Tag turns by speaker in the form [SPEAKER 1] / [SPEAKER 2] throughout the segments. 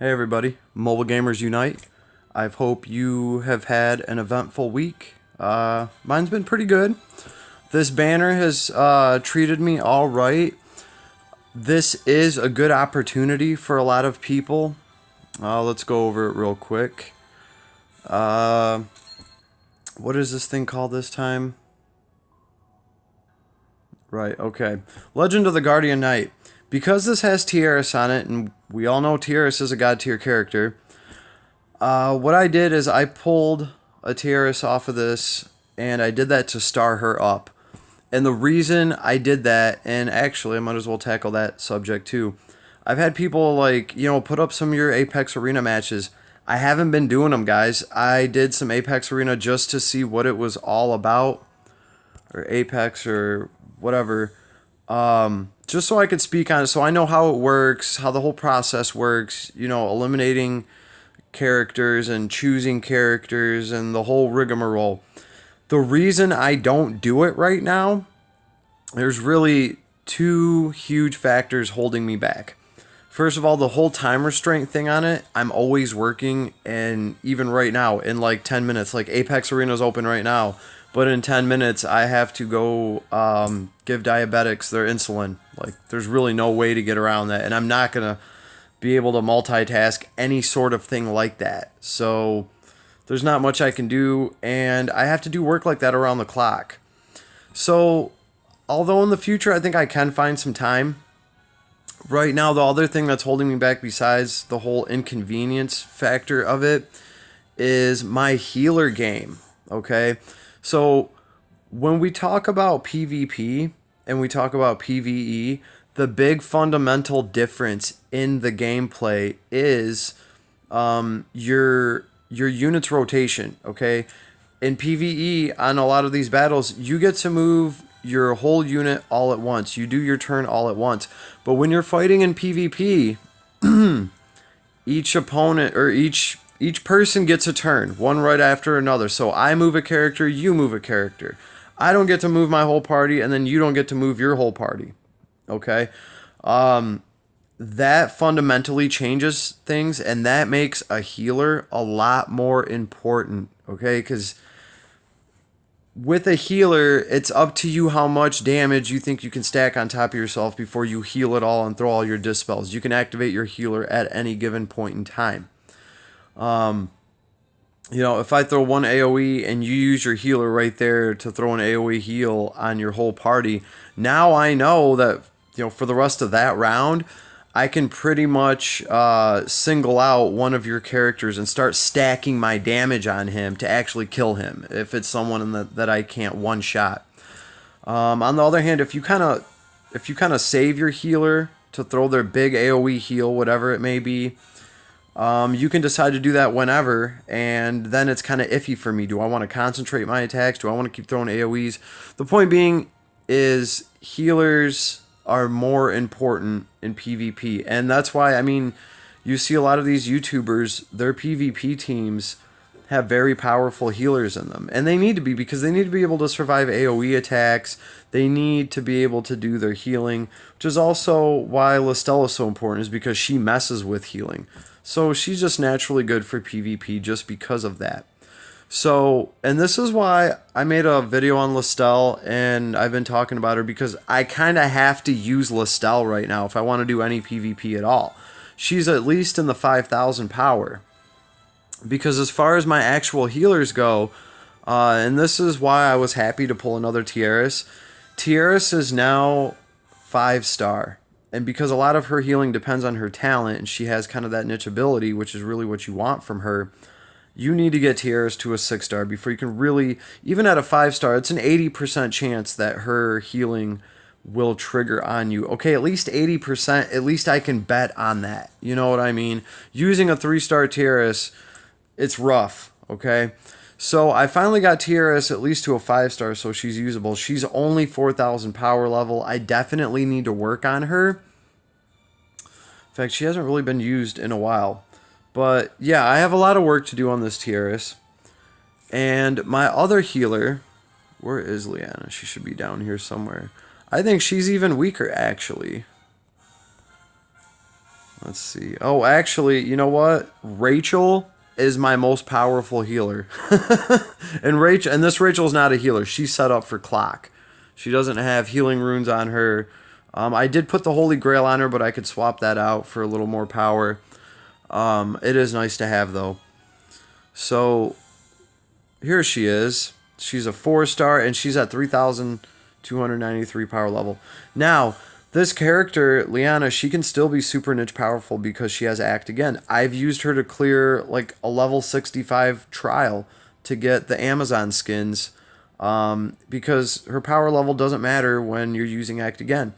[SPEAKER 1] Hey everybody, Mobile Gamers Unite. I hope you have had an eventful week. Mine's been pretty good. This banner has treated me all right. This is a good opportunity for a lot of people. Let's go over it real quick. What is this thing called this time? Right, okay. Legend of the Guardian Knight. Because this has Tiaris on it, and we all know Tiaris is a god tier character, what I did is I pulled a Tiaris off of this, and I did that to star her up. And the reason I did that, and actually I might as well tackle that subject too. I've had people put up some of your Apex Arena matches. I haven't been doing them, guys. I did some Apex Arena just to see what it was all about, or Apex or whatever. Just so I could speak on it, so I know how it works, how the whole process works, eliminating characters and choosing characters and the whole rigmarole. The reason I don't do it right now, there's really two huge factors holding me back. First of all, the whole time restraint thing on it, I'm always working, and even right now, in like 10 minutes, like Apex Arena's open right now, but in 10 minutes, I have to go give diabetics their insulin. Like, there's really no way to get around that, and I'm not going to be able to multitask any sort of thing like that. So, there's not much I can do, and I have to do work like that around the clock. So, although in the future I think I can find some time, right now the other thing that's holding me back besides the whole inconvenience factor of it is my healer game, okay? So when we talk about PvP and we talk about PvE, the big fundamental difference in the gameplay is your unit's rotation, okay? In PvE, on a lot of these battles, you get to move your whole unit all at once. You do your turn all at once. But when you're fighting in PvP, each opponent or each person gets a turn, one right after another. So I move a character, you move a character. I don't get to move my whole party, and then you don't get to move your whole party. Okay? That fundamentally changes things, and that makes a healer a lot more important. Okay? Because with a healer, it's up to you how much damage you think you can stack on top of yourself before you heal it all and throw all your dispels. You can activate your healer at any given point in time. If I throw one AoE and you use your healer right there to throw an AoE heal on your whole party, now I know that, for the rest of that round, I can pretty much single out one of your characters and start stacking my damage on him to actually kill him if it's someone that I can't one shot. On the other hand, if you kind of save your healer to throw their big AoE heal, whatever it may be, you can decide to do that whenever, and then it's kind of iffy for me. Do I want to concentrate my attacks? Do I want to keep throwing AoEs? The point being is healers are more important in PvP, and that's why, you see a lot of these YouTubers, their PvP teams have very powerful healers in them, and they need to be, because they need to be able to survive AoE attacks. They need to be able to do their healing, which is also why Listella is so important, is because she messes with healing. So she's just naturally good for PvP just because of that. So, and this is why I made a video on Listelle, and I've been talking about her because I kind of have to use Listelle right now if I want to do any PvP at all. She's at least in the 5,000 power. Because as far as my actual healers go, and this is why I was happy to pull another Tiaris. Tiaris is now 5-star. And because a lot of her healing depends on her talent, and she has kind of that niche ability, which is really what you want from her, you need to get Tiaris to a 6-star before you can really, even at a 5-star, it's an 80% chance that her healing will trigger on you. Okay, at least 80%, at least I can bet on that. You know what I mean? Using a 3-star Tiaris, it's rough, okay? So I finally got Tiaris at least to a 5-star, so she's usable. She's only 4,000 power level. I definitely need to work on her. In fact, she hasn't really been used in a while. But yeah, I have a lot of work to do on this Tiaris. And my other healer, where is Liana? She should be down here somewhere. I think she's even weaker, actually. Let's see. Oh, actually, you know what? Rachel is my most powerful healer. And this Rachel's not a healer. She's set up for clock. She doesn't have healing runes on her. I did put the Holy Grail on her, but I could swap that out for a little more power. It is nice to have, though. So here she is. She's a 4-star, and she's at 3,293 power level. Now, this character, Liana, she can still be super niche powerful because she has Act Again. I've used her to clear like a level 65 trial to get the Amazon skins, because her power level doesn't matter when you're using Act Again.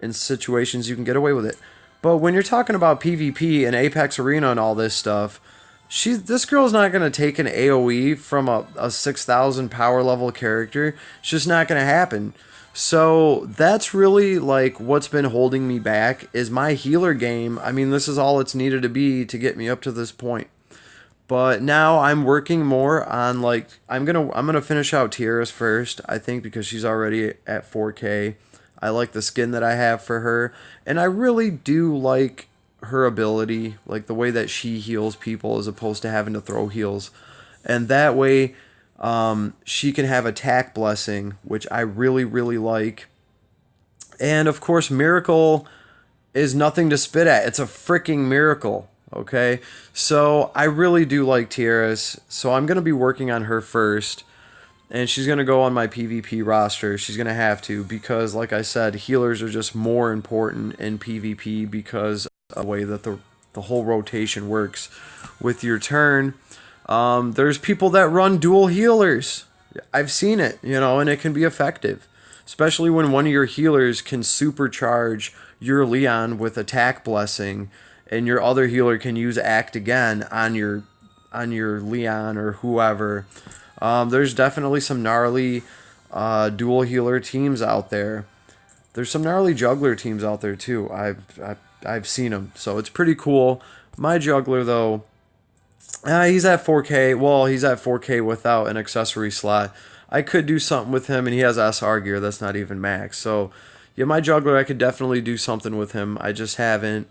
[SPEAKER 1] In situations, you can get away with it. But when you're talking about PvP and Apex Arena and all this stuff, this girl's not going to take an AoE from a 6,000 power level character. It's just not going to happen. So that's really like what's been holding me back is my healer game. I mean, this is all it's needed to be to get me up to this point. But now I'm working more on like I'm gonna finish out Tiara's first, I think, because she's already at 4K. I like the skin that I have for her, and I really do like her ability, like the way that she heals people as opposed to having to throw heals. And that way, she can have attack blessing, which I really, really like. And of course, miracle is nothing to spit at. It's a freaking miracle. Okay, so I really do like Tiara's. So I'm gonna be working on her first, and she's gonna go on my PvP roster. She's gonna have to because, like I said, healers are just more important in PvP because of the way that the whole rotation works with your turn. There's people that run dual healers. I've seen it, and it can be effective, especially when one of your healers can supercharge your Leon with attack blessing, and your other healer can use Act Again on your Leon or whoever. There's definitely some gnarly dual healer teams out there. There's some gnarly juggler teams out there too. I've seen them, so it's pretty cool. My juggler though, he's at 4K. Well, he's at 4K without an accessory slot. I could do something with him, and he has SR gear that's not even max. So yeah, my juggler, I could definitely do something with him. I just haven't.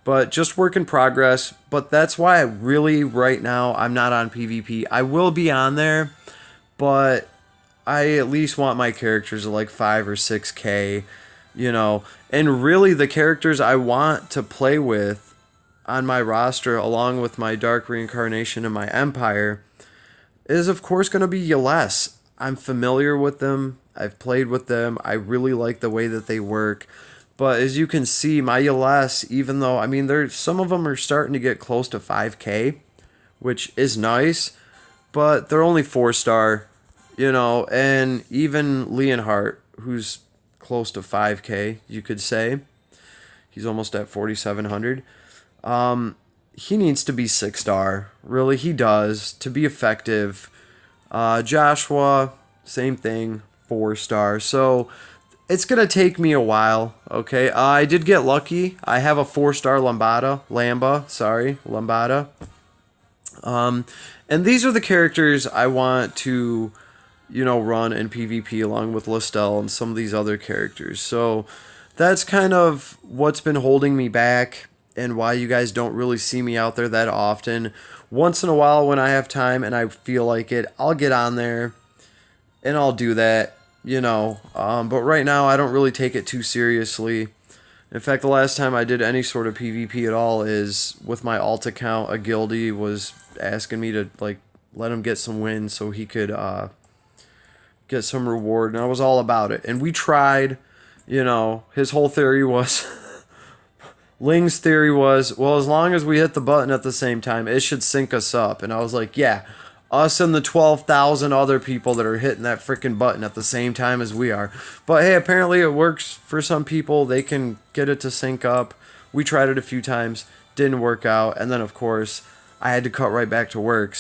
[SPEAKER 1] But just work in progress. But that's why I really, right now, I'm not on PvP. I will be on there, but I at least want my characters at like 5 or 6K, And really, the characters I want to play with on my roster, along with my Dark Reincarnation and my Empire, is of course going to be Yales. I'm familiar with them. I've played with them. I really like the way that they work. But as you can see, my Yales, even though, there's some of them are starting to get close to 5K, which is nice, but they're only 4-star, and even Leonhardt, who's close to 5K, you could say, he's almost at 4,700, he needs to be 6-star, really, he does, to be effective. Joshua, same thing, 4-star, so it's going to take me a while, okay? I did get lucky. I have a 4-star Lambada. And these are the characters I want to, run in PvP along with Listel and some of these other characters. So that's kind of what's been holding me back and why you guys don't really see me out there that often. Once in a while when I have time and I feel like it, I'll get on there and I'll do that. But right now I don't really take it too seriously. In fact, the last time I did any sort of PvP at all is with my alt account. A guildie was asking me to let him get some wins so he could get some reward, and I was all about it. And we tried. His whole theory was Ling's theory was, well, as long as we hit the button at the same time, it should sync us up. And I was like, yeah. Us and the 12,000 other people that are hitting that freaking button at the same time as we are. But hey, apparently it works for some people. They can get it to sync up. We tried it a few times. Didn't work out. And then, of course, I had to cut right back to work.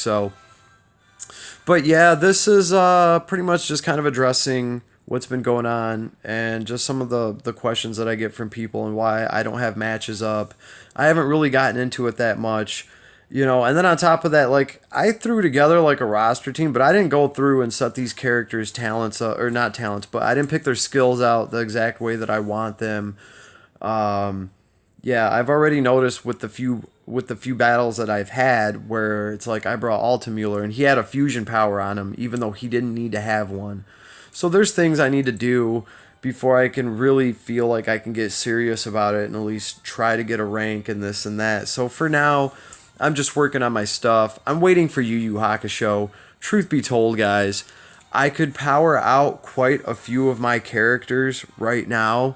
[SPEAKER 1] But yeah, this is pretty much just kind of addressing what's been going on and just some of the questions that I get from people and why I don't have matches up. I haven't really gotten into it that much. And then on top of that, I threw together a roster team, but I didn't go through and set these characters' talents, or not talents, but I didn't pick their skills out the exact way that I want them. Yeah, I've already noticed with the few battles that I've had where it's like I brought Altamuller and he had a fusion power on him even though he didn't need to have one. So there's things I need to do before I can really feel like I can get serious about it and at least try to get a rank and this and that. So for now, I'm just working on my stuff. I'm waiting for Yu Yu Hakusho. Truth be told, guys, I could power out quite a few of my characters right now,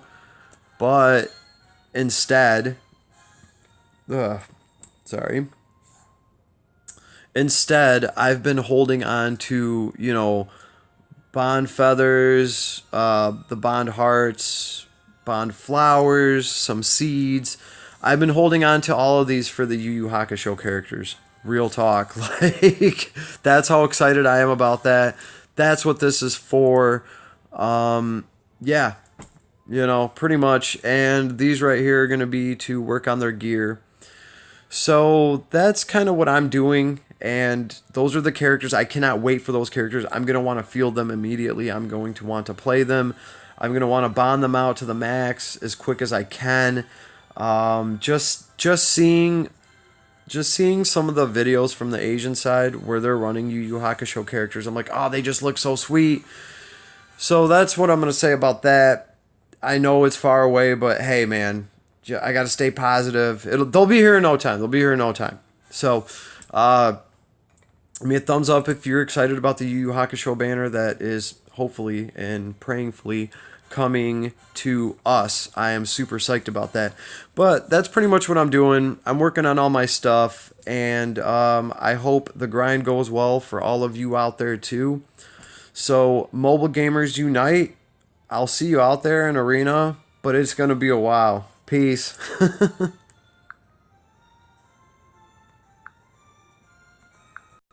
[SPEAKER 1] but instead, ugh, sorry. Instead, I've been holding on to, bond feathers, the bond hearts, bond flowers, some seeds. I've been holding on to all of these for the Yu Yu Hakusho characters. Real talk. Like, that's how excited I am about that. That's what this is for. Yeah, pretty much. And these right here are going to be to work on their gear. So that's kind of what I'm doing. And those are the characters. I cannot wait for those characters. I'm going to want to field them immediately. I'm going to want to play them. I'm going to want to bond them out to the max as quick as I can. Just seeing some of the videos from the Asian side where they're running Yu Yu Hakusho characters. I'm like, oh, they just look so sweet. So that's what I'm going to say about that. I know it's far away, but hey, man, I got to stay positive. They'll be here in no time. They'll be here in no time. So, give me a thumbs up if you're excited about the Yu Yu Hakusho banner that is hopefully and prayingfully coming to us. I am super psyched about that. But that's pretty much what I'm doing. I'm working on all my stuff, and I hope the grind goes well for all of you out there too. So, mobile gamers unite. I'll see you out there in arena, but it's going to be a while. Peace.